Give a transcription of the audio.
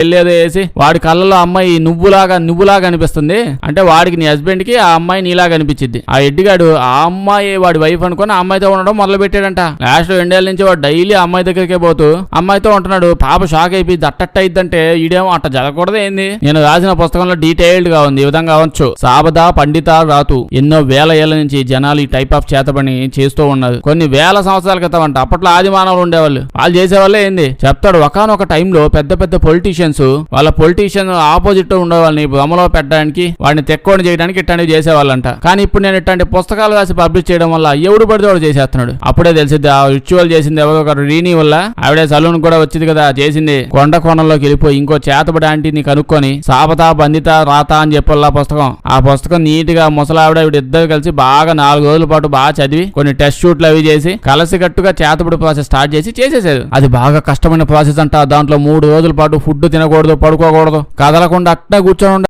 వెళ్ళేదో వేసి వాడి కళ్ళలో అమ్మాయి నువ్వులాగా అనిపిస్తుంది. అంటే వాడికి నీ హస్బెండ్ కి ఆ అమ్మాయి నీలాగా అనిపించింది. ఆ ఎడ్డిగాడు ఆ అమ్మాయి వాడి వైఫ్ అనుకుని ఆ అమ్మాయితో ఉండడం మొదలు పెట్టాడంట. లాస్ట్ 2 ఏళ్ల నుంచి వాడు డైలీ అమ్మాయి దగ్గరికే పోతూ అమ్మాయితో ఉంటున్నాడు. పాప షాక్ అయిపోయి దట్టట్ట అయిద్దంటే ఈడేమో అట్ట జరగకూడదు ఏంది. నేను రాసిన పుస్తకంలో డీటెయిల్డ్ గా ఉంది. ఈ విధంగా అవచ్చు. సాబదా పండిత రాతు ఎన్నో వేల ఏళ్ల నుంచి జనాలు ఈ టైప్ ఆఫ్ చేతబడి చేస్తూ ఉన్నారు. కొన్ని వేల సంవత్సరాల క్రితం అంట. అప్పట్లో ఆది మానవులు ఉండేవాళ్ళు. వాళ్ళు చేసేవాళ్ళే ఏంది చెప్తాడు. ఒకనొక టైంలో పెద్ద పెద్ద పొలిటీషియన్స్ వాళ్ళ పొలిటీషియన్ ఆపోజిట్ ఉండేవాళ్ళని బొమ్మలో పెట్టడానికి వాడిని తెక్కోని చేయడానికి ఇట్లాంటివి చేసేవాళ్ళంట. కానీ ఇప్పుడు నేను ఇట్లాంటి పుస్తకాలు రాసి పబ్లిష్ చేయడం వల్ల ఎవడు పడితే వాడు చేసేస్తున్నాడు. అప్పుడే తెలిసింది ఆ రిచువల్ చేసింది ఎవరో ఒకరు రీని వల్ల. ఆవిడే సలూన్ కూడా వచ్చింది కదా చేసింది. కొండ కోణంలోకి వెళ్ళిపోయి ఇంకో చేతబడి ఆంటీని కనుక్కొని సాబతా బంధిత రాత అని చెప్పల్లా పుస్తకం. ఆ పుస్తకం నీట్ గా ముసలావిడ ఇద్దరు కలిసి బాగా 4 రోజుల పాటు బాగా చదివి కొన్ని టెస్ట్ షూట్లు అవి చేసి కలసికట్టుగా చేతబడి ప్రాసెస్ స్టార్ట్ చేసేసారు. అది బాగా కష్టమైన ప్రాసెస్ అంట. దాంట్లో 3 రోజుల పాటు ఫుడ్ తినకూడదు, పడుకోకూడదు, కదలకుండా అట్లా కూర్చొని